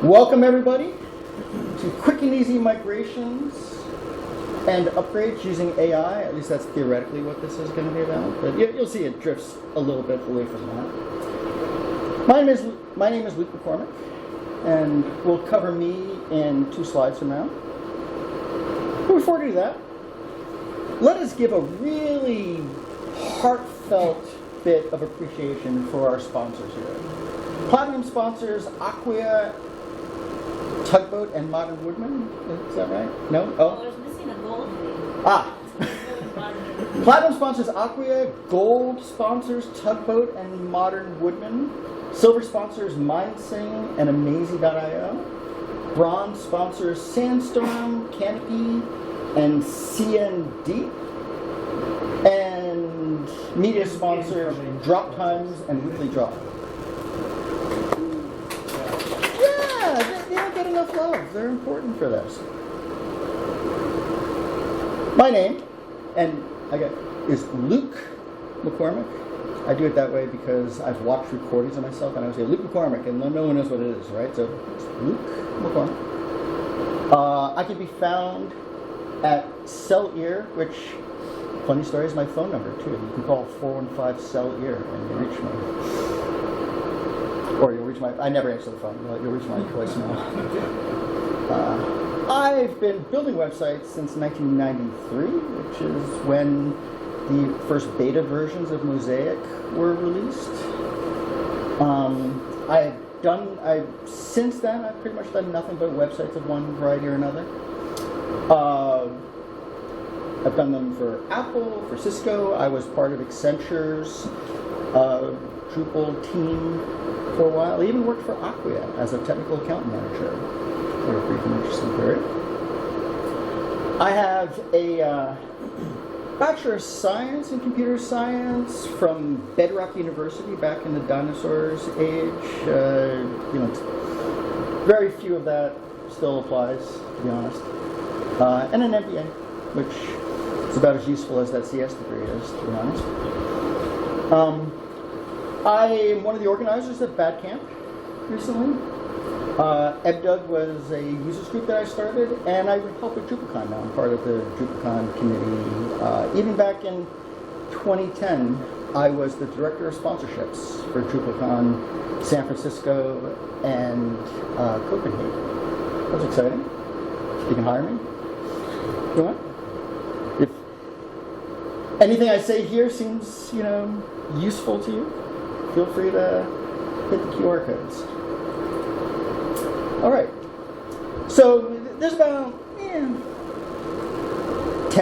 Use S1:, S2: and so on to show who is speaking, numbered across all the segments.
S1: Welcome everybody to quick and easy migrations and upgrades using AI. At least that's theoretically what this is going to be about, but you'll see it drifts a little bit away from that. My name is Luke McCormick, and we'll cover me in 2 slides from now. But before we do that, let us give a really heartfelt bit of appreciation for our sponsors here. Platinum sponsors Acquia, Tugboat, and Modern Woodman. Is that right? No?
S2: Oh, there's missing a gold name.
S1: Ah. Platinum sponsors Acquia, Gold sponsors Tugboat and Modern Woodman, Silver sponsors MindSing and Amazy.io, Bronze sponsors Sandstorm, Canopy, and CND, and media sponsors Drop Times and Weekly Drop. They don't get enough love. They're important for this. My name, is Luke McCormick. I do it that way because I've watched recordings of myself and I would say Luke McCormick, and no one knows what it is, right? So it's Luke McCormick. I can be found at Cell-Ear, which, funny story, is my phone number too. You can call 415-CELL-EAR and you'll reach me. Or you'll reach I never answer the phone, you'll reach my voicemail. I've been building websites since 1993, which is when the first beta versions of Mosaic were released. Since then, I've pretty much done nothing but websites of one variety or another. I've done them for Apple, for Cisco. I was part of Accenture's Drupal team for a while. I even worked for Acquia as a technical account manager for a brief and interesting period. I have a Bachelor of Science in Computer Science from Bedrock University back in the dinosaurs age. Very few of that still applies, to be honest. And an MBA, which is about as useful as that CS degree is, to be honest. I am one of the organizers at Bad Camp recently. EBDUG was a users group that I started, and I help with DrupalCon now. I'm part of the DrupalCon committee. Even back in 2010, I was the director of sponsorships for DrupalCon San Francisco and Copenhagen. That's exciting. You can hire me. You want? If anything I say here seems, useful to you, feel free to hit the QR codes. All right. So there's about 10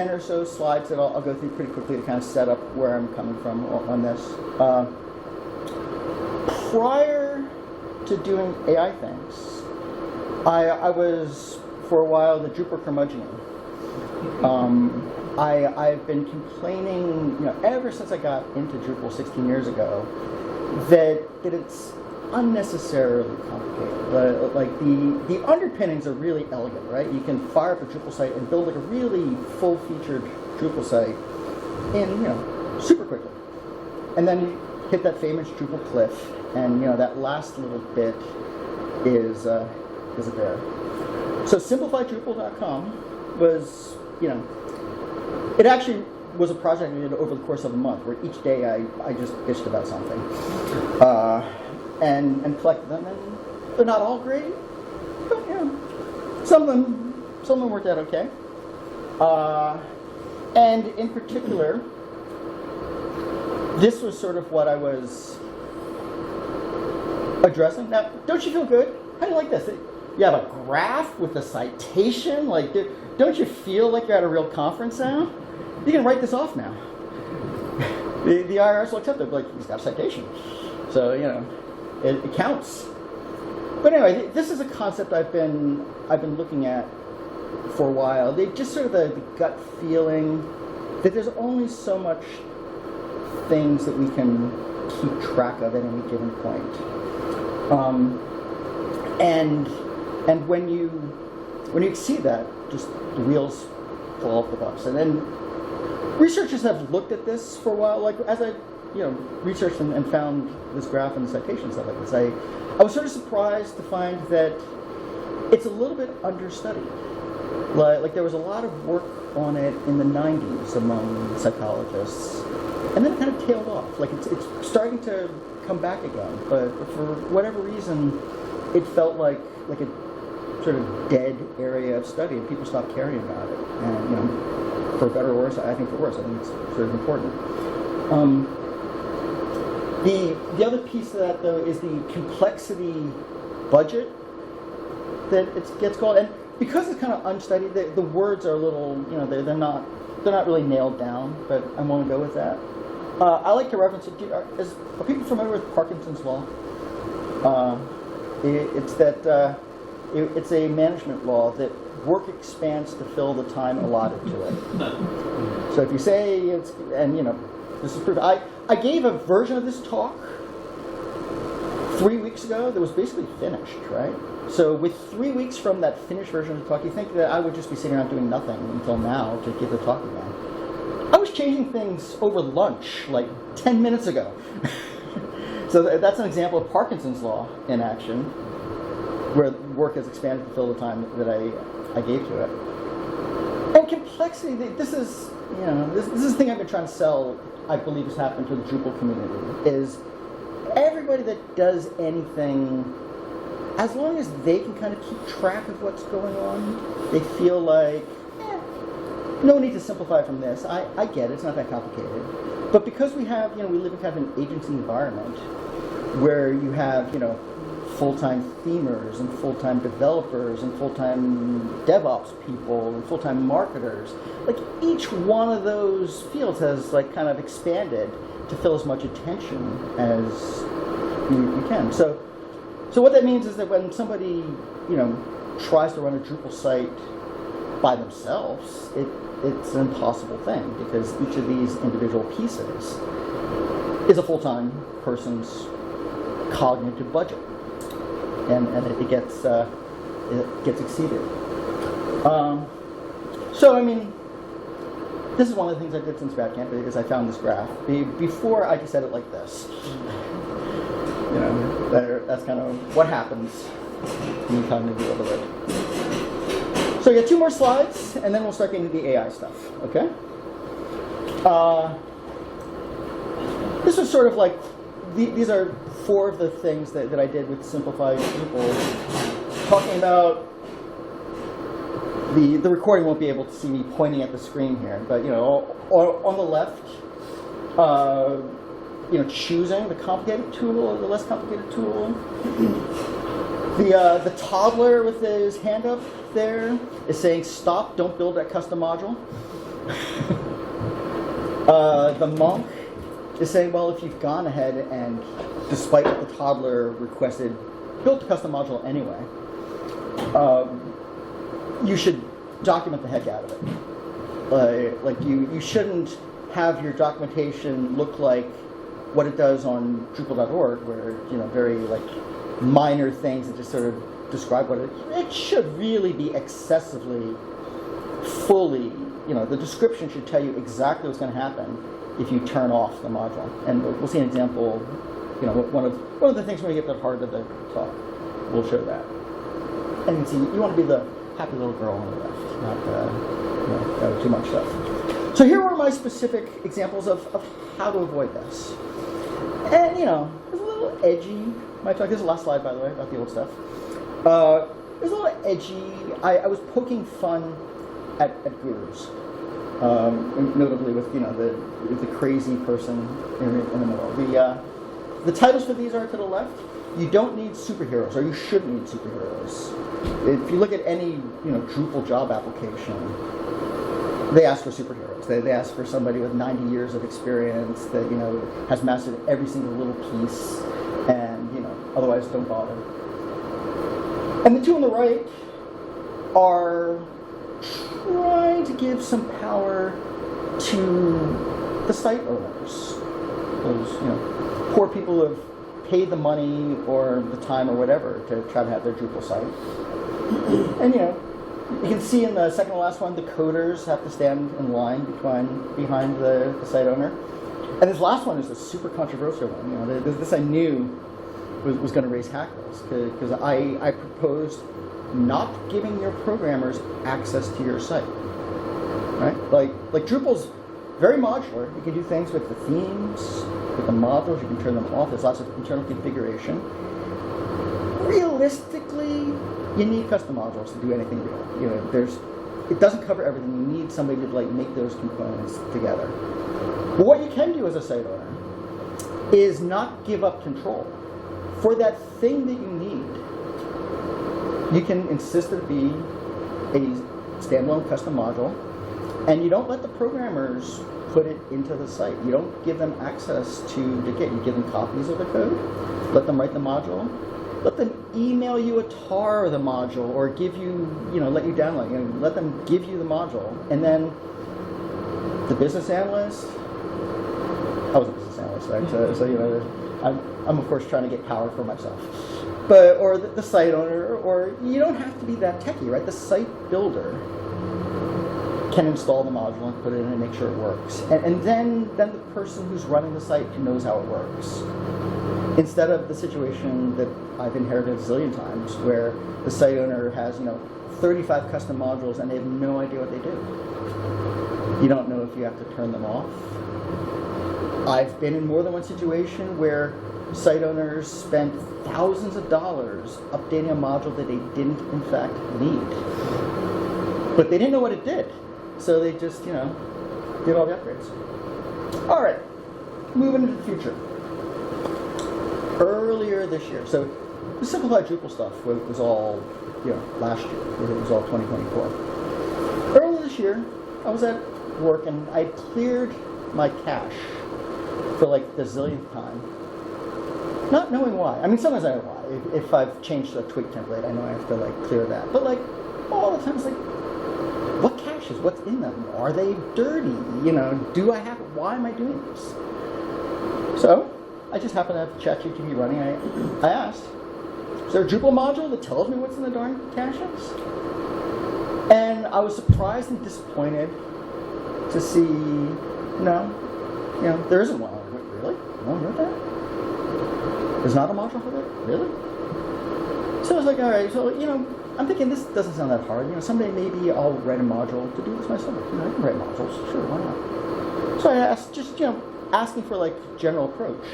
S1: or so slides that I'll go through pretty quickly to kind of set up where I'm coming from on this. Prior to doing AI things, I was, for a while, the Drupal curmudgeon. I've been complaining, ever since I got into Drupal 16 years ago, that it's unnecessarily complicated. Like the underpinnings are really elegant, right? You can fire up a Drupal site and build like a really full-featured Drupal site in super quickly, and then you hit that famous Drupal cliff, and that last little bit is a bear. So simplifydrupal.com was it actually was a project I did over the course of a month, where each day I just bitched about something, and collected them. And they're not all great, but some of them worked out okay. And in particular, this was sort of what I was addressing. Now, don't you feel good? How do you like this? You have a graph with a citation. Like, don't you feel like you're at a real conference now? You can write this off now. The IRS will accept it, like, he's got a citation. So, it counts. But anyway, this is a concept I've been looking at for a while. They just sort of the gut feeling that there's only so much things that we can keep track of at any given point. And when you exceed that, just the wheels fall off the bus. And then researchers have looked at this for a while. Like, as I researched and found this graph and the citations stuff like this, I was sort of surprised to find that it's a little bit understudied. Like there was a lot of work on it in the 90s among psychologists, and then it kind of tailed off. Like it's starting to come back again, but for whatever reason, it felt like a sort of dead area of study, and people stopped caring about it. And for better or worse, I think for worse, I think it's sort of important. The other piece of that, though, is the complexity budget that it gets called, and because it's kind of unstudied, the words are a little, they're not really nailed down, but I want to go with that. I like to reference it. Are people familiar with Parkinson's law? It's a management law that work expands to fill the time allotted to it. So if you say this is proof. I gave a version of this talk 3 weeks ago that was basically finished, right? So with 3 weeks from that finished version of the talk, you think that I would just be sitting around doing nothing until now to give the talk again. I was changing things over lunch like 10 minutes ago. So that's an example of Parkinson's law in action, where work has expanded to fill the time that I gave to it. And complexity, this is the thing I've been trying to sell, I believe has happened to the Drupal community, is everybody that does anything, as long as they can kind of keep track of what's going on, they feel like, no need to simplify from this. I get it, it's not that complicated. But because we have, we live in kind of an agency environment where you have, full-time themers and full-time developers and full-time DevOps people and full-time marketers. Like each one of those fields has kind of expanded to fill as much attention as you can. So what that means is that when somebody, tries to run a Drupal site by themselves, it's an impossible thing because each of these individual pieces is a full-time person's cognitive budget. And it gets exceeded. This is one of the things I did since Bad Camp because I found this graph. Before I just said it like this. That's kind of what happens when you cognitively overload. So you got 2 more slides, and then we'll start getting into the AI stuff. Okay. This was sort of like these are 4 of the things that I did with Simplified Drupal, talking about the recording won't be able to see me pointing at the screen here, but on the left, choosing the complicated tool or the less complicated tool. The toddler with his hand up there is saying stop, don't build that custom module. The monk is saying, well, if you've gone ahead and, despite what the toddler requested, built the custom module anyway, you should document the heck out of it. You shouldn't have your documentation look like what it does on Drupal.org, where very minor things that just sort of describe what it should really be excessively fully. The description should tell you exactly what's going to happen if you turn off the module. And we'll see an example. One of the things when we get to the heart of the talk, we'll show that. And you can see you want to be the happy little girl on the left, not too much stuff. So here were my specific examples of how to avoid this. And it's a little edgy. My talk. This is the last slide, by the way, about the old stuff. It was a little edgy. I was poking fun at gurus. Notably with the crazy person in the middle. The titles for these are to the left. You don't need superheroes, or you shouldn't need superheroes. If you look at any Drupal job application, they ask for superheroes. They ask for somebody with 90 years of experience that has mastered every single little piece, and otherwise don't bother. And the 2 on the right are trying to give some power to the site owners. Those poor people who have paid the money or the time or whatever to try to have their Drupal site. And you can see in the second to last one, the coders have to stand in line behind the site owner. And this last one is a super controversial one. This I knew was going to raise hackles because I proposed not giving your programmers access to your site, right? Like Drupal's very modular. You can do things with the themes, with the modules. You can turn them off. There's lots of internal configuration. Realistically, you need custom modules to do anything real. You know, it doesn't cover everything. You need somebody to like make those components together. But what you can do as a site owner is not give up control. For that thing that you need, you can insist that it be a standalone custom module, and you don't let the programmers put it into the site. You don't give them access to the Git. You give them copies of the code, let them write the module, let them email you a tar of the module, or give you, let you download, let them give you the module, and then the business analyst, I was a business analyst, right? So I'm of course trying to get power for myself. But, or the site owner, or you don't have to be that techie, right? The site builder can install the module and put it in and make sure it works. And then the person who's running the site knows how it works. Instead of the situation that I've inherited a zillion times, where the site owner has, 35 custom modules and they have no idea what they do. You don't know if you have to turn them off. I've been in more than one situation where site owners spent thousands of dollars updating a module that they didn't, in fact, need. But they didn't know what it did. So they just, did all the upgrades. All right, moving into the future. Earlier this year, so the simplified Drupal stuff was all, last year. It was all 2024. Earlier this year, I was at work and I cleared my cache for like the zillionth time. Not knowing why. I mean, sometimes I know why. If I've changed the twig template, I know I have to like clear that. But like all the time, it's like, what caches? What's in them? Are they dirty? Do I have? Why am I doing this? So I just happen to have ChatGPT running. I asked, is there a Drupal module that tells me what's in the darn caches? And I was surprised and disappointed to see, there isn't one. I'm like, really? No, you know that? There's not a module for that? Really? So I was like, all right, so, I'm thinking this doesn't sound that hard. Someday maybe I'll write a module to do this myself. I can write modules. Sure, why not? So I asked, just, asking for, like, general approach.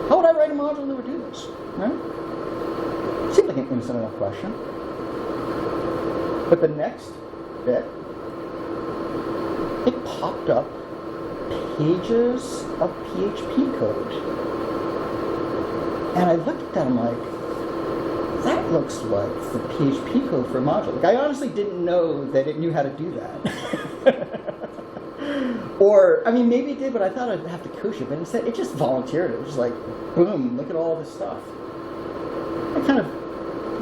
S1: How would I write a module that would do this? Right? Seemed like an innocent enough question. But the next bit, it popped up pages of PHP code. And I looked at that and I'm like, that looks like the PHP code for a module. Like, I honestly didn't know that it knew how to do that. Or, I mean, maybe it did, but I thought I'd have to coach it. But instead, it just volunteered. It was just like, boom, look at all this stuff. I kind of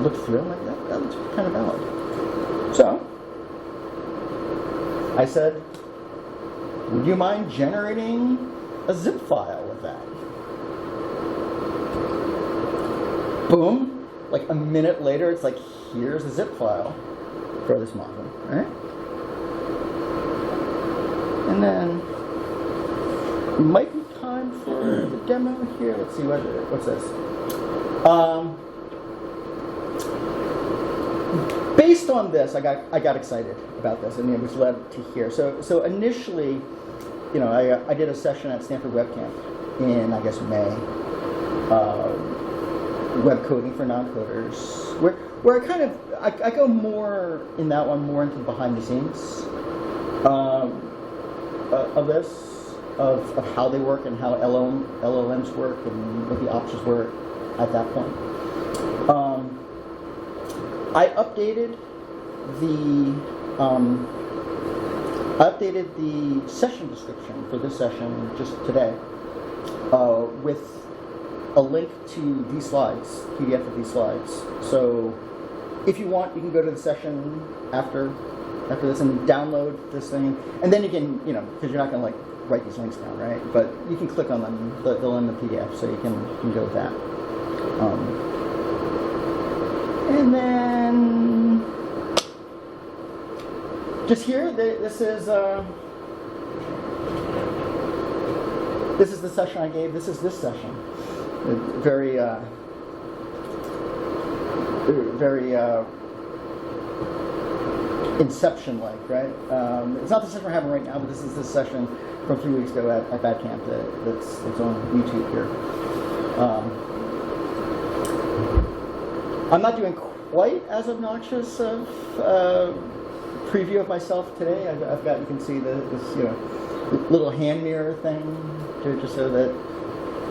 S1: looked through it and I'm like, that looks kind of valid. So, I said, would you mind generating a zip file with that? Boom. Like a minute later, it's like, here's a zip file for this module, right? And then, it might be time for the demo here. Let's see, what's this? Based on this, I got excited about this, and it was led to here. So initially, I did a session at Stanford Web Camp in, I guess, May. Web coding for non-coders, where I go more in that one, more into the behind the scenes of this, of how they work and how LLMs work and what the options were at that point. I updated the session description for this session just today with a link to these slides, PDF of these slides. So if you want, you can go to the session after this and download this thing. And then you can, because you're not going to like write these links down, right? But you can click on them, they'll in the PDF, so you can go with that. And then just here, this is the session I gave. This is this session. Very very Inception-like, right? It's not the session we're having right now, but this is the session from 3 weeks ago at Bad Camp that's on YouTube here. I'm not doing quite as obnoxious of preview of myself today. I've got, you can see this little hand mirror thing just so that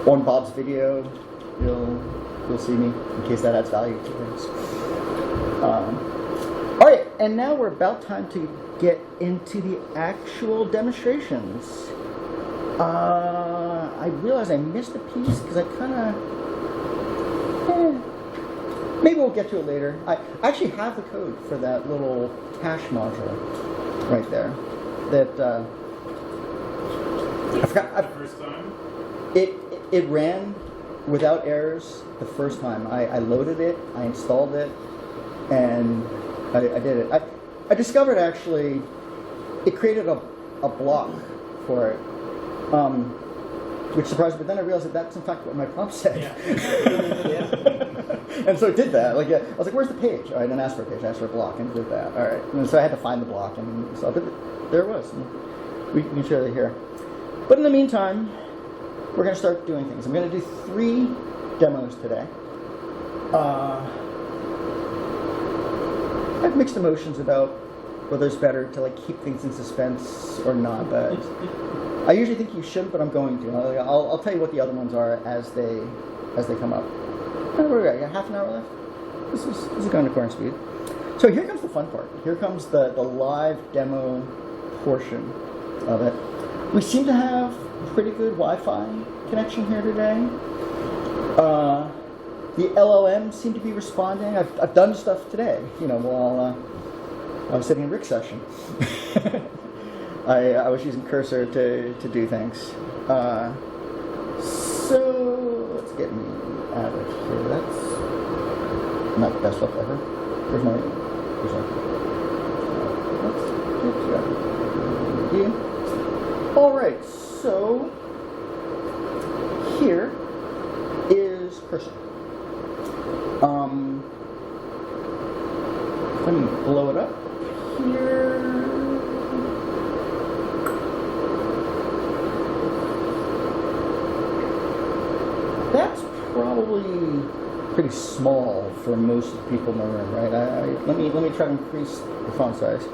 S1: on Bob's video you'll see me in case that adds value to things. All right, and now we're about time to get into the actual demonstrations. I realized I missed a piece because I kind of, maybe we'll get to it later. I actually have the code for that little cache module right there. That I forgot.
S3: The first time?
S1: It ran without errors the first time. I loaded it, I installed it, and I did it. I discovered actually it created a block for it, which surprised me. But then I realized that that's in fact what my prompt said.
S3: Yeah.
S1: And so it did that. I was like, "Where's the page?" All right, I didn't ask for a page. I asked for a block, and it did that. All right, and so I had to find the block, and so but there it was. And we can share that here. But in the meantime, we're going to start doing things. I'm going to do 3 demos today. I have mixed emotions about whether it's better to keep things in suspense or not, but I usually think you shouldn't, but I'm going to. I'll tell you what the other ones are as they come up. What do we got? Half an hour left? This is going according to speed. So here comes the fun part. Here comes the live demo portion of it. We seem to have pretty good Wi-Fi connection here today. The LLMs seem to be responding. I've done stuff today, while I was sitting in Rick's session. I was using Cursor to do things. So let's get me out of here. That's not the best stuff ever. Where's my? All right. So here is Cursor. Let me blow it up here. That's probably pretty small for most of the people in the room, right? Let me try to increase the font size.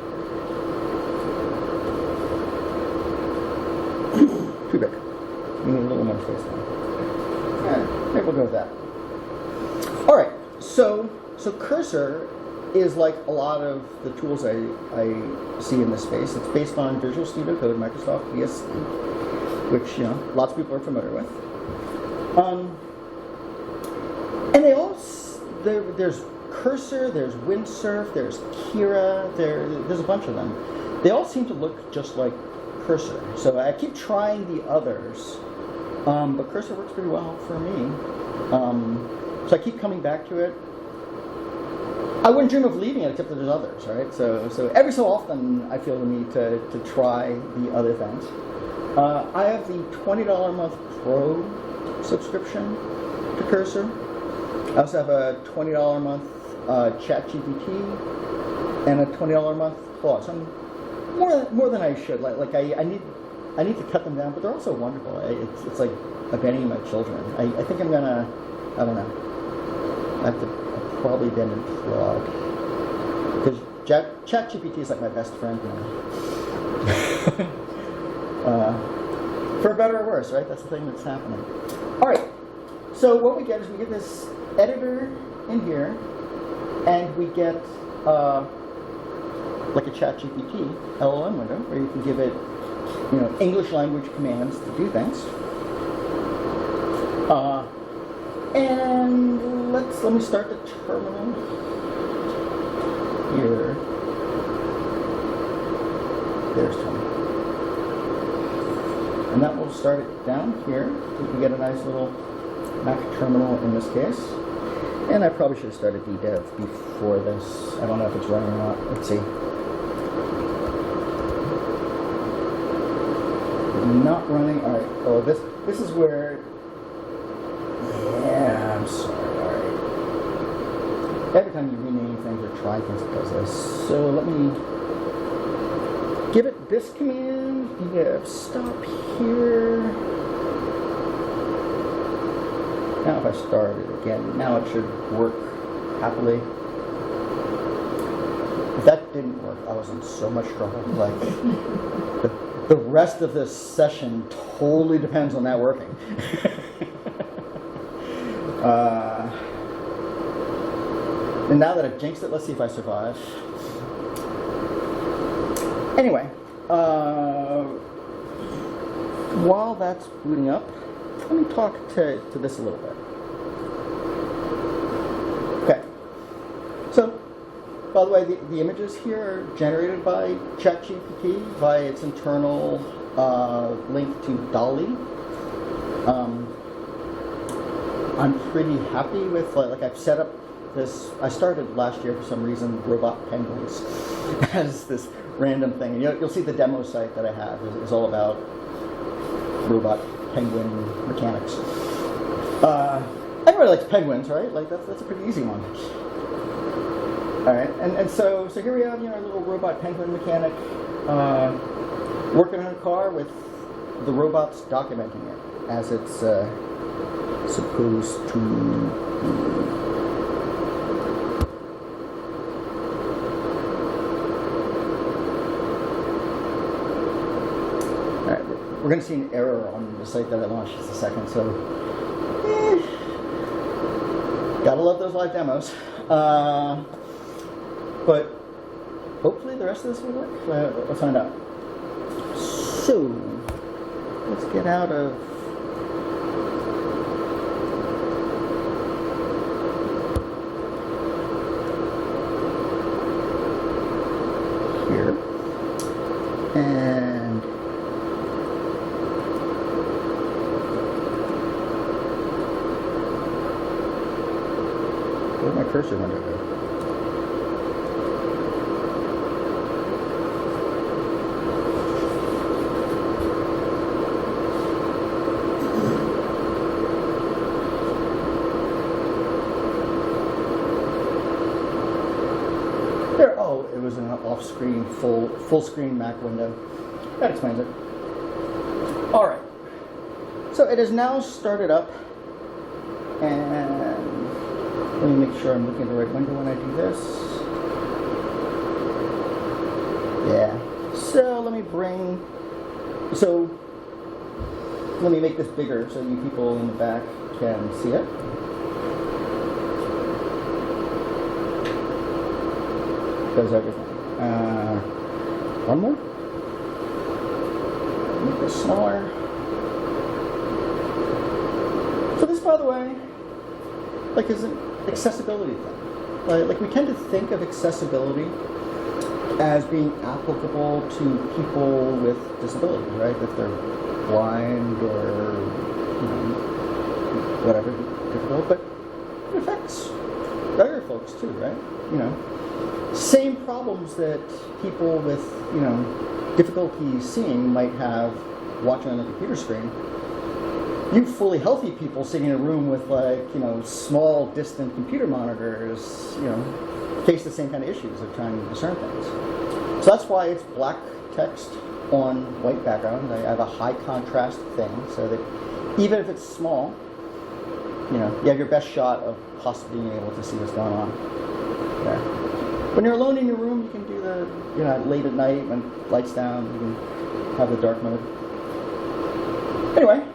S1: Too big. We need a little more space now. Yeah, maybe we'll go with that. All right. So Cursor is like a lot of the tools I see in this space. It's based on Visual Studio Code, Microsoft VSC, which lots of people are familiar with. And they all there's Cursor, there's Windsurf, there's Kira, there's a bunch of them. They all seem to look just like Cursor. So I keep trying the others, but Cursor works pretty well for me. So I keep coming back to it. I wouldn't dream of leaving it except that there's others, right? So every so often I feel the need to try the other things. I have the $20 a month Pro subscription to Cursor. I also have a $20 a month ChatGPT and a $20 a month Claude. So I'm more than I should. I need to cut them down, but they're also wonderful. It's like abandoning my children. I think I'm gonna. I don't know. I have to probably been in Prague because ChatGPT is like my best friend now. For better or worse, right? That's the thing that's happening. All right. So what we get is we get this editor in here, and we get like a ChatGPT LLM window where you can give it, English language commands to do things. And let me start the terminal here. There's terminal. And that will start it down here. We can get a nice little Mac terminal in this case. And I probably should have started ddev before this. I don't know if it's running or not. Let's see. Not running. All right. Oh, this is where. Yeah, I'm sorry. All right. Every time you rename things or try things, it does this. So let me give it this command. Df stop here. Now if I start it again, now it should work happily. If that didn't work, I was in so much trouble. Like the rest of this session totally depends on that working. And now that I've jinxed it, let's see if I survive. Anyway, while that's booting up, let me talk to this a little bit. Okay. So, by the way, the images here are generated by ChatGPT via its internal link to DALL-E. I'm pretty happy with, like I've set up this. I started last year for some reason robot penguins as this random thing. And you'll see the demo site that I have is all about robot penguin mechanics. Everybody likes penguins, right? Like that's a pretty easy one. All right, and so here we have our little robot penguin mechanic working on a car with the robots documenting it as it's supposed to. Alright, we're going to see an error on the site that I launched just a second, so gotta love those live demos. But hopefully the rest of this will work. Let's find out. So let's get out of here and where'd my cursor window go? It was an off-screen, full-screen Mac window. That explains it. All right. So it is now started up, and let me make sure I'm looking at the right window when I do this. Yeah. So let me make this bigger so you people in the back can see it. Does everything. One more. Make this smaller. So this, by the way, is an accessibility thing. Like we tend to think of accessibility as being applicable to people with disabilities, right? If they're blind or whatever difficult, but it affects other folks too, right? Same problems that people with, difficulty seeing might have watching on a computer screen. You fully healthy people sitting in a room with small distant computer monitors, face the same kind of issues of trying to discern things. So that's why it's black text on white background. I have a high contrast thing so that even if it's small, you have your best shot of possibly being able to see what's going on there. When you're alone in your room, you can do the, late at night when lights down, you can have the dark mode. Anyway,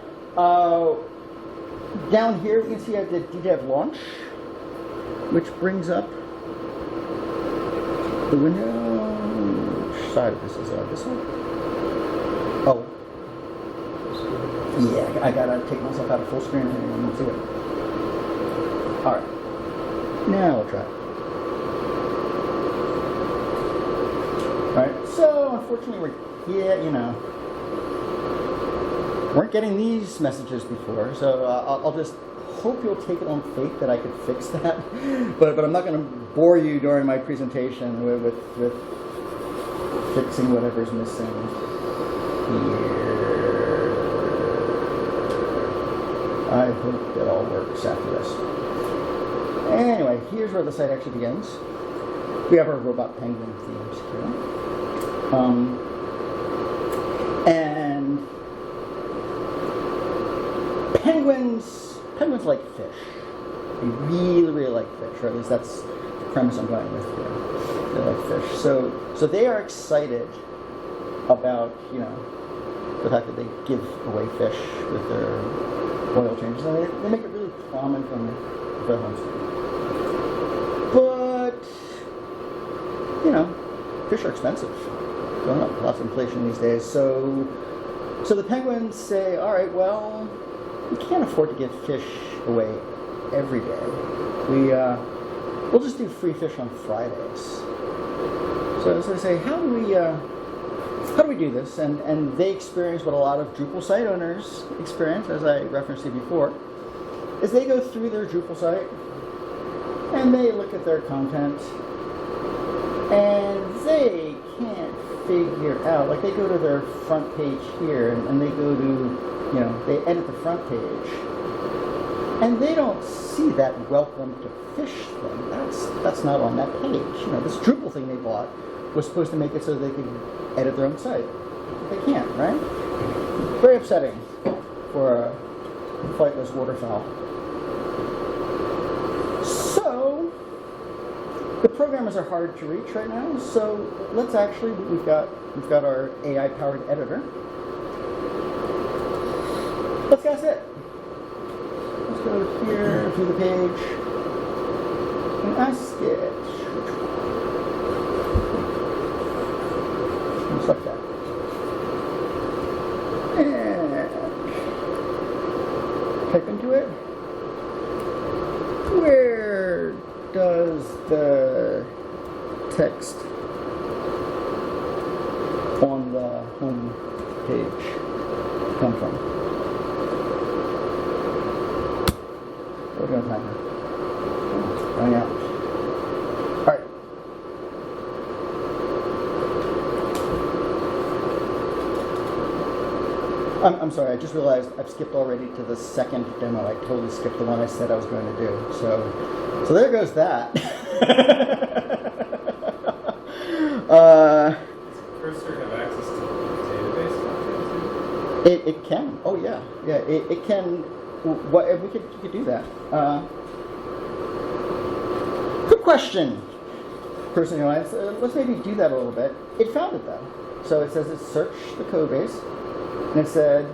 S1: down here we can see I did DDEV launch, which brings up the window. Which side of this is this one? Oh. Yeah, I gotta take myself out of full screen and see it. Alright. Now we'll try it. Alright, so unfortunately weren't getting these messages before, so I'll just hope you'll take it on faith that I could fix that. but I'm not going to bore you during my presentation with fixing whatever's missing here. I hope it all works after this. Anyway, here's where the site actually begins. We have our robot penguin themes here. And penguins like fish. They really, really like fish, or at least that's the premise I'm going with here. They like fish. So they are excited about, the fact that they give away fish with their oil changes. And they make it really prominent on their home screen. But, fish are expensive. Going up, lots of inflation these days. So the penguins say, all right, well, we can't afford to give fish away every day. We'll just do free fish on Fridays. So they say, how do we do this? And they experience what a lot of Drupal site owners experience, as I referenced it before, is they go through their Drupal site and they look at their content and they can't figure out, like they go to their front page here and they go to, they edit the front page and they don't see that welcome to fish thing. That's not on that page. This Drupal thing they bought was supposed to make it so they could edit their own site. They can't, right? Very upsetting for a flightless waterfowl. So the programmers are hard to reach right now. So let's actually, we've got our AI-powered editor. Let's guess it. Let's go here through the page and ask it. Just like that. And type into it. Where does the text on the home page come from? We're going to time here. Running out. All right. I'm sorry, I just realized I've skipped already to the second demo. I totally skipped the one I said I was going to do. So there goes that.
S3: Does Cursor have access to database content?
S1: It can. Oh yeah. It can. What we could do that. Good question. Person who let's maybe do that a little bit. It found it though. So it says it searched the code base. And it said,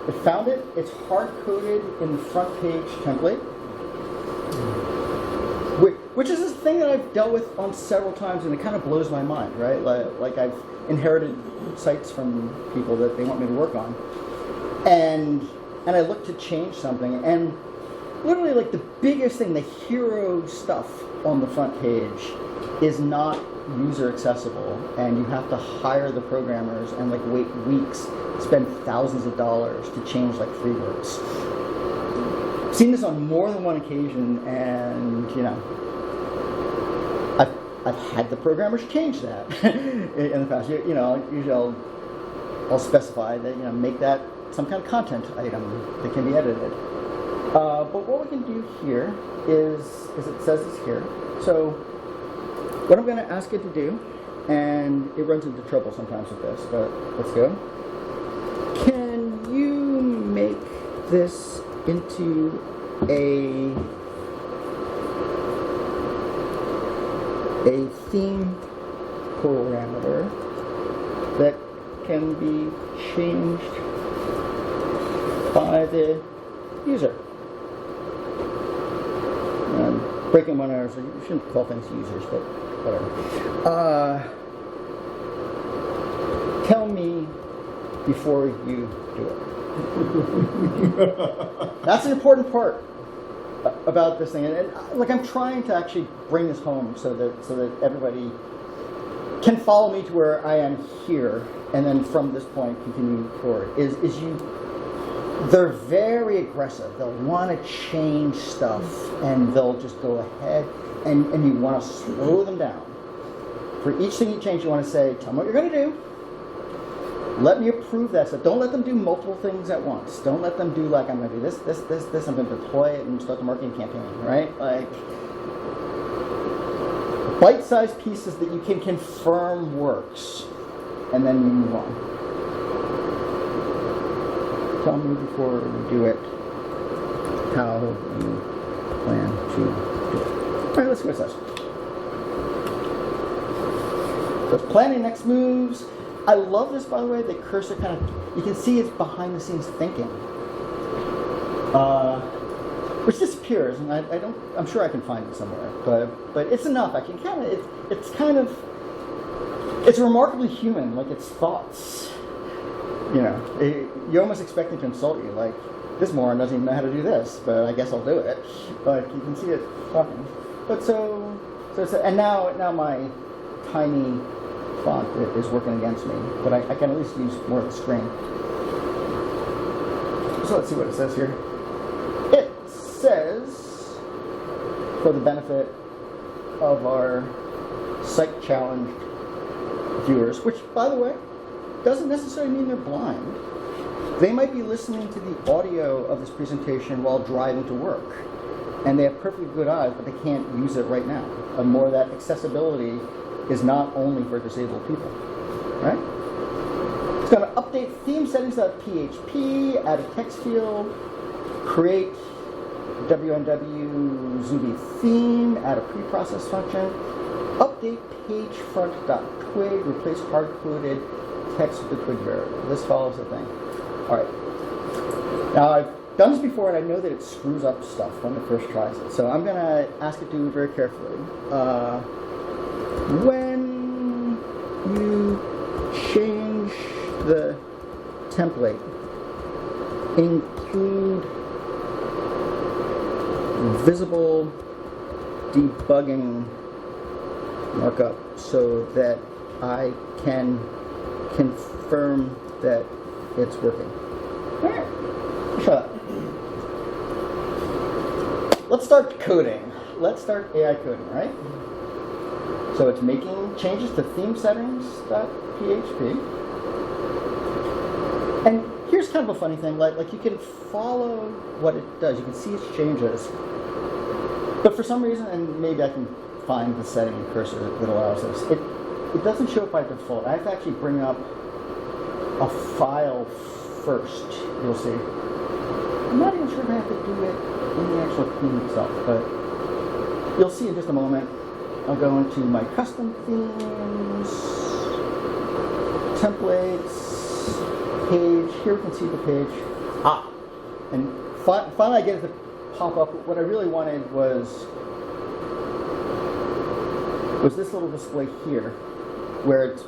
S1: it found it, it's hard-coded in the front page template, which is this thing that I've dealt with on several times, and it kind of blows my mind, right? Like I've inherited sites from people that they want me to work on, and I look to change something, and literally like the biggest thing, the hero stuff on the front page is not user accessible, and you have to hire the programmers and like wait weeks, spend thousands of dollars to change like 3 words. I've seen this on more than one occasion, and I've had the programmers change that in the past. Usually I'll specify that make that some kind of content item that can be edited. But what we can do here is it says it's here. So what I'm going to ask it to do, and it runs into trouble sometimes with this, but let's go. Can you make this into a theme parameter that can be changed by the user? Breaking one error, so you shouldn't call things users, but whatever. Tell me before you do it. That's an important part about this thing, and like I'm trying to actually bring this home so that everybody can follow me to where I am here, and then from this point continue forward. They're very aggressive. They'll want to change stuff, and they'll just go ahead, and you want to slow them down. For each thing you change, you want to say, tell me what you're going to do. Let me approve that stuff. Don't let them do multiple things at once. Don't let them do like, I'm going to do this, I'm going to deploy it and start the marketing campaign, right? Like, bite-sized pieces that you can confirm works, and then you move on. Tell me before you do it how you plan to do it. All right, let's see what it says. So it's planning next moves. I love this, by the way. The cursor kind of, you can see it's behind the scenes thinking, which disappears, and I'm sure I can find it somewhere, but it's enough. I can kind of, it's remarkably human, like its thoughts. You know, you almost expect it to insult you, like, this moron doesn't even know how to do this, but I guess I'll do it. But you can see it talking. But so and now my tiny font is working against me, but I can at least use more of the screen. So let's see what it says here. It says, for the benefit of our psych challenged viewers, which, by the way, doesn't necessarily mean they're blind. They might be listening to the audio of this presentation while driving to work, and they have perfectly good eyes, but they can't use it right now. And more that accessibility is not only for disabled people, right? It's going to update theme settings.php, add a text field, create WNW Zuby theme, add a preprocess function, update pagefront.twig, replace hard-coded text with the twig variable. This follows the thing. All right. Now, I've done this before, and I know that it screws up stuff when it first tries it. So I'm going to ask it to do it very carefully. When you change the template, include visible debugging markup so that I can confirm that it's working. All right. Shut up. Let's start coding. Let's start AI coding, right? So it's making changes to theme settings.php. And here's kind of a funny thing, like you can follow what it does. You can see its changes. But for some reason, and maybe I can find the setting in cursor that allows this, it doesn't show it by default. I have to actually bring up a file first, you'll see. I'm not even sure if I have to do it in the actual theme itself, but you'll see in just a moment. I'll go into my custom themes, templates, page. Here we can see the page. And finally I get it to pop up. What I really wanted was this little display here, where it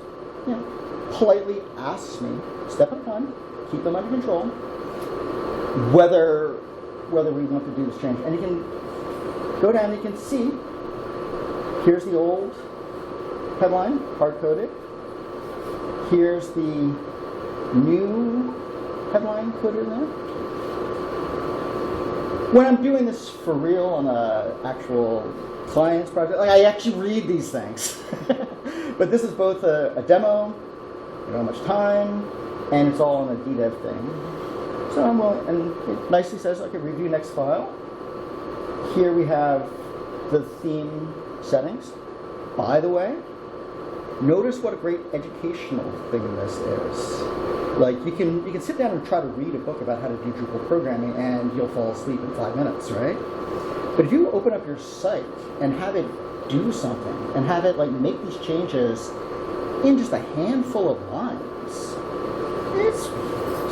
S1: politely asks me, step at a time, keep them under control, whether we want to do this change. And you can go down and you can see, here's the old headline, hard-coded. Here's the new headline coded in there. When I'm doing this for real on an actual client's project, like I actually read these things. But this is both a demo, you don't have much time, and it's all on a DDEV thing. So I'm willing, and it nicely says, okay, review next file. Here we have the theme settings. By the way, notice what a great educational thing this is. Like you can sit down and try to read a book about how to do Drupal programming, and you'll fall asleep in 5 minutes, right? But if you open up your site and have it do something, and have it like make these changes in just a handful of lines, it's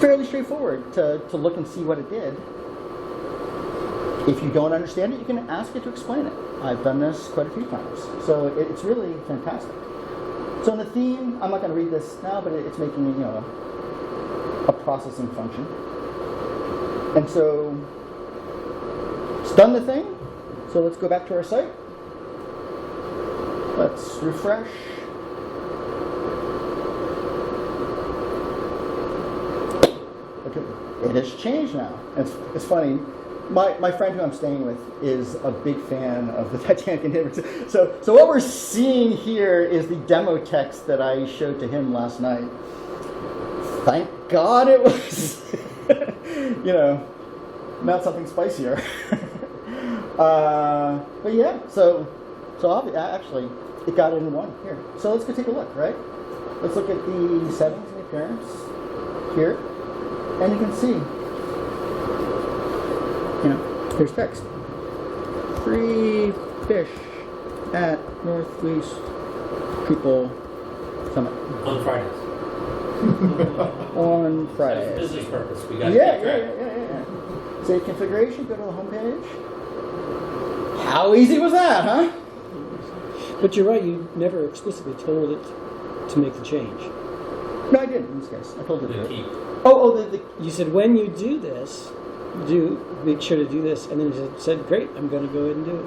S1: fairly straightforward to look and see what it did. If you don't understand it, you can ask it to explain it. I've done this quite a few times. So it's really fantastic. So in the theme, I'm not going to read this now, but it's making a processing function. And so it's done the thing. So let's go back to our site. Let's refresh. Okay, it has changed now. It's funny. My friend who I'm staying with is a big fan of the Titanic inhibitor. So what we're seeing here is the demo text that I showed to him last night. Thank God it was, not something spicier. But yeah, so Actually, it got it in one here. So let's go take a look, right? Let's look at the settings and appearance here, and you can see, here's text. Free fish at Northeast Drupal Summit
S4: On Fridays.
S1: on
S4: That's
S1: Friday.
S4: business purpose. We got to
S1: Yeah. Save configuration, go to the home page. How easy was that, huh?
S5: But you're right, you never explicitly told it to make the change.
S1: No, I didn't in this case. I told it to do
S4: The
S1: it.
S4: key.
S1: The
S5: You said when you do this, make sure to do this, and then you said, great, I'm going to go ahead and do it.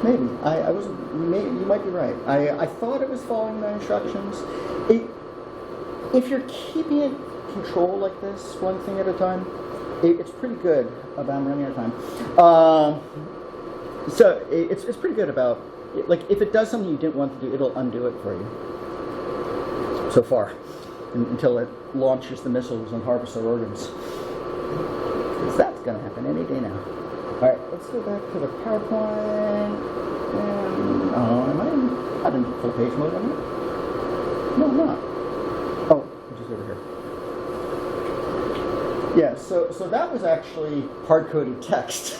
S1: maybe. I wasn't, you might be right. I thought it was following the instructions. If you're keeping it controlled like this, one thing at a time, it's pretty good about running out of time. So it's pretty good about, like, if it does something you didn't want to do, it'll undo it for you. So far, until it launches the missiles and harvests our organs. Because that's going to happen any day now. All right, let's go back to the PowerPoint. And, am I in full page mode on it? No, I'm not. Oh, which is over here. Yeah, so that was actually hard-coded text.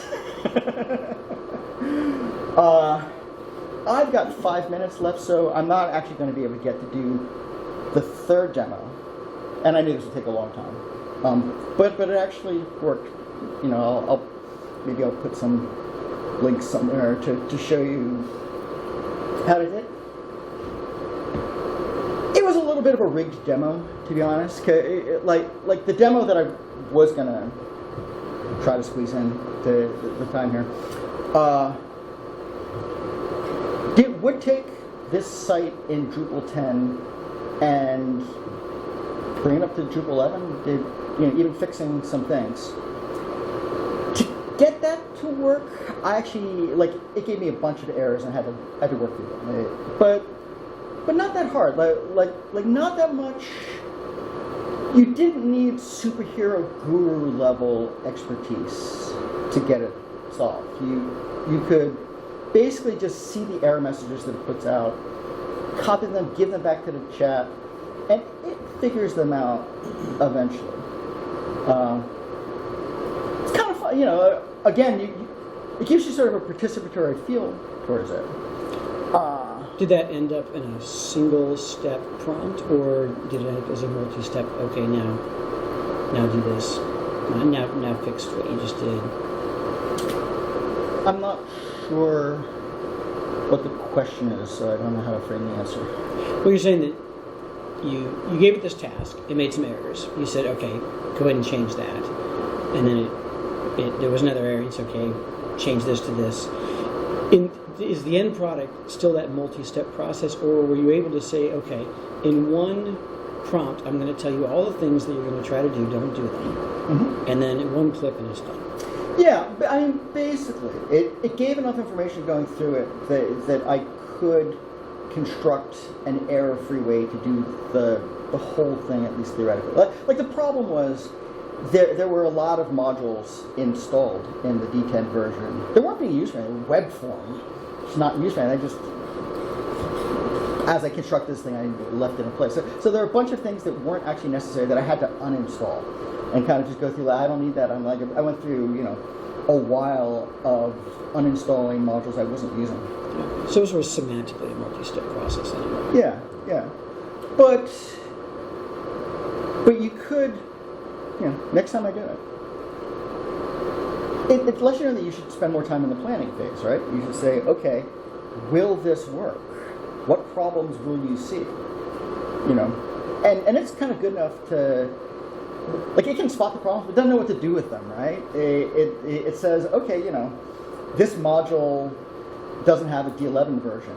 S1: I've got 5 minutes left, so I'm not actually going to be able to get to do the third demo. And I knew this would take a long time. But it actually worked. Maybe I'll put some links somewhere to show you how to do it. It was a little bit of a rigged demo, to be honest. Like the demo that I was gonna try to squeeze in the time here. It would take this site in Drupal 10 and bring it up to Drupal 11. Even fixing some things. To get that to work, I actually it gave me a bunch of errors and I had to work through them. But not that hard. Like not that much. You didn't need superhero guru level expertise to get it solved. You could basically just see the error messages that it puts out, copy them, give them back to the chat, and it figures them out eventually. It's kind of fun, again, it gives you sort of a participatory feel towards it.
S5: Did that end up in a single-step prompt, or did it end up as a multi-step, okay, now do this, now fix what you just did?
S1: I'm not sure what the question is, so I don't know how to frame the answer.
S5: Well, you're saying that you gave it this task, it made some errors. You said, okay, go ahead and change that. And then there was another error, it's okay, change this to this. Is the end product still that multi-step process, or were you able to say, okay, in one prompt, I'm going to tell you all the things that you're going to try to do, don't do them. Mm-hmm. And then in one click and it's done.
S1: Yeah, I mean, basically, it gave enough information going through it that I could construct an error-free way to do the whole thing, at least theoretically. Like the problem was, there were a lot of modules installed in the D10 version. They weren't being used for anything. Web form, it's not used for anything. As I constructed this thing, I left it in place. So there were a bunch of things that weren't actually necessary that I had to uninstall and kind of just go through that. I don't need that. I went through, a while of uninstalling modules I wasn't using.
S5: Yeah. So it was semantically a multi-step process anyway.
S1: Yeah. But you could, next time I do it, it lets you know that you should spend more time in the planning phase, right? You should say, okay, will this work? What problems will you see? And it's kind of good enough to, it can spot the problems, but doesn't know what to do with them, right? It says, okay, this module doesn't have a D11 version.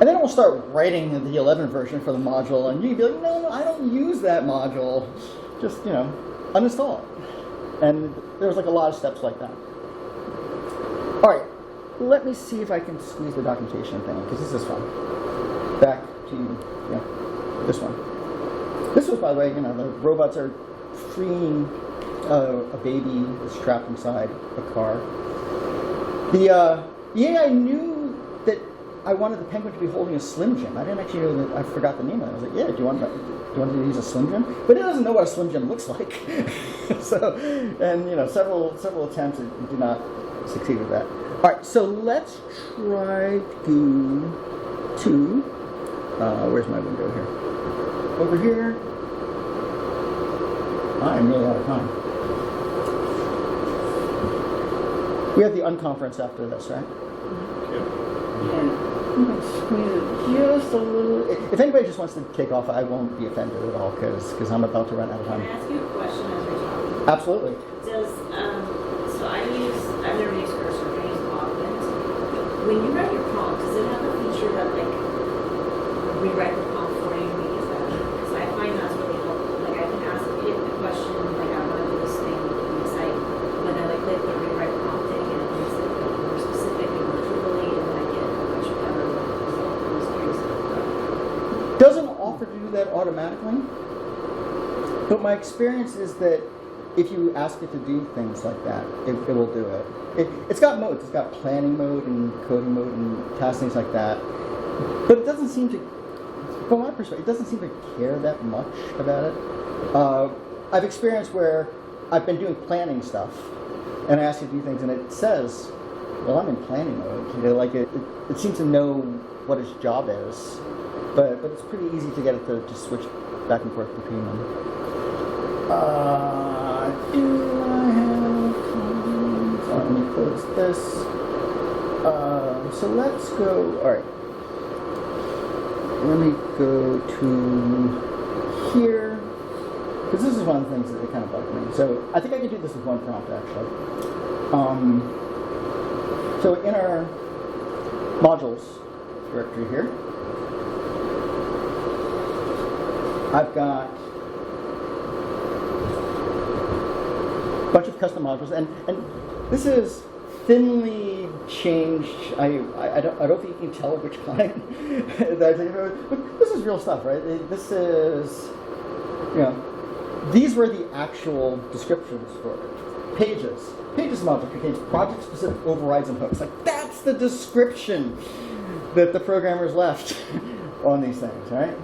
S1: And then it will start writing the D11 version for the module, and you can be like, no, I don't use that module. Just, uninstall it. And there's a lot of steps like that. All right, let me see if I can squeeze the documentation thing, because this is fun. Back to, this one. This was, by the way, the robots are freeing a baby that's trapped inside a car. The AI knew that I wanted the penguin to be holding a Slim Jim. I didn't actually know that. I forgot the name of it. I was like, yeah, do you want to use a Slim Jim? But it doesn't know what a Slim Jim looks like. So, and several attempts did not succeed with that. All right, so let's try to where's my window here? Over here. I am really out of time. We have the unconference after this, right? And I'm going to squeeze it just a little. If anybody just wants to take off, I won't be offended at all because I'm about to run out of
S2: Can
S1: time.
S2: I ask you a question as we're talking?
S1: Absolutely.
S2: Does, so I've never used Cursor, I use Augment. When you write your prompt, does it have a feature that like rewrite the prompt for you? Because I find that's really helpful. Like I can ask it the question, like I want to do this thing in the site, but then I click the rewrite prompt thing and it makes it more specific and more truly, and then I get a much better result. I was curious about that.
S1: Doesn't offer to do that automatically, but my experience is that if you ask it to do things like that, it will do it. It's got modes. It's got planning mode and coding mode and tasks, things like that. But it doesn't seem to, from my perspective, it doesn't seem to care that much about it. I've experienced where I've been doing planning stuff, and I ask it to do things, and it says, well, I'm in planning mode. You know, like it seems to know what its job is, but it's pretty easy to get it to just switch back and forth between them. Do I have time? So let me close this. So let's go. All right. Let me go to here, because this is one of the things that kind of bugged me. So I think I can do this with one prompt actually. So in our modules directory here, I've got a bunch of custom modules, and this is thinly changed. I don't think you can tell which client that I'm thinking about, but this is real stuff, right? This is, these were the actual descriptions for it. Pages module contains project-specific overrides and hooks. Like that's the description that the programmers left on these things, right?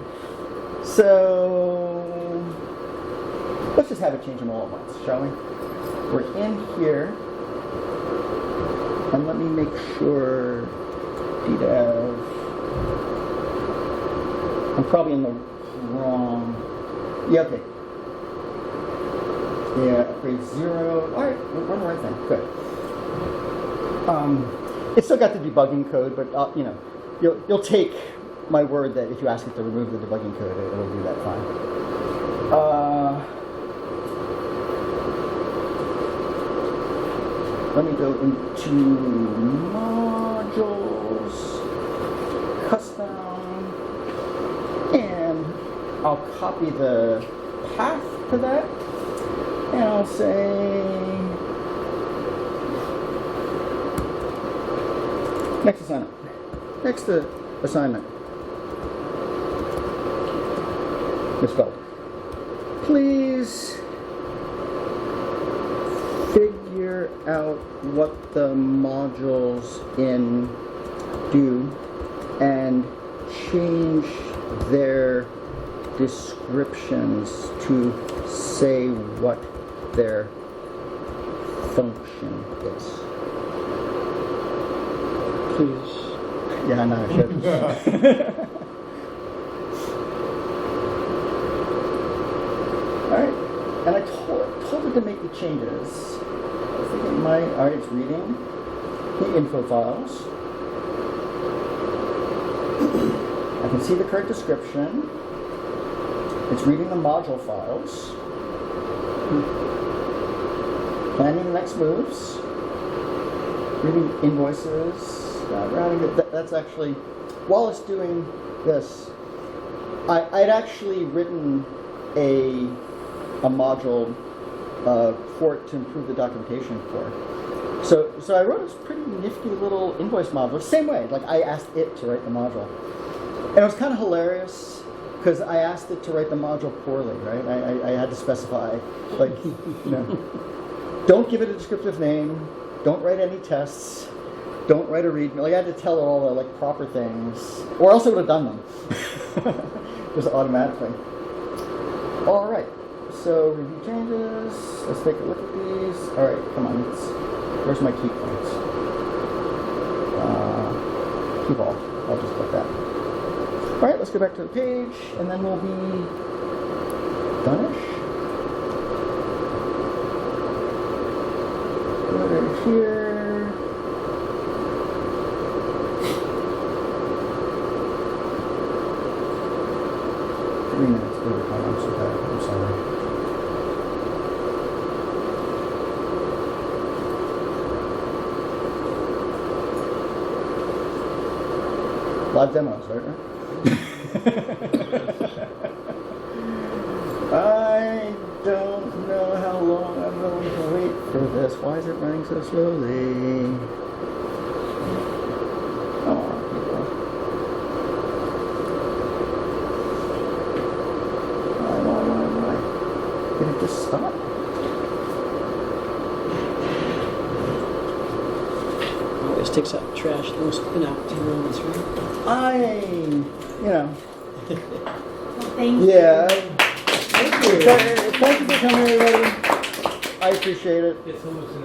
S1: So let's just have it change them all at once, shall we? We're in here, and let me make sure ddev. I'm probably in the wrong. Yeah, okay. Yeah, upgrade 0. All right, we're on the right thing. Good. It's still got the debugging code, but you'll take my word that if you ask it to remove the debugging code, it'll do that fine. Let me go into modules, custom, and I'll copy the path to that, and I'll say next assignment. Next assignment. Misspelled. Please figure out what the modules in do and change their descriptions to say what their function is. Please. Yeah, I know I should. Alright, and I told it to make the changes. I think it might, alright, it's reading the info files. I can see the current description. It's reading the module files. Planning the next moves. Reading invoices. Routing it. That's actually, while it's doing this, I'd actually written a module for it to improve the documentation for. So I wrote this pretty nifty little invoice module, same way, like I asked it to write the module. And it was kind of hilarious because I asked it to write the module poorly, right? I had to specify, like, don't give it a descriptive name, don't write any tests, don't write a read. Like I had to tell her all the like proper things, or else I would have done them just automatically. All right. So review changes. Let's take a look at these. All right, come on. Where's my key points? Keep all. I'll just put that. All right, let's go back to the page, and then we'll be done-ish. Right here. Three minutes overtime. I'm so bad. I'm sorry. Live demos, right? I don't know how long I'm going to wait for this. Why is it running so slowly? Come on, people. Why? Did it just stop?
S5: Always takes out trash the most inopportune moments, right?
S2: Well, thank you.
S1: Yeah.
S5: Thank you.
S1: Thank you for coming, everybody. I appreciate it.
S3: It's almost an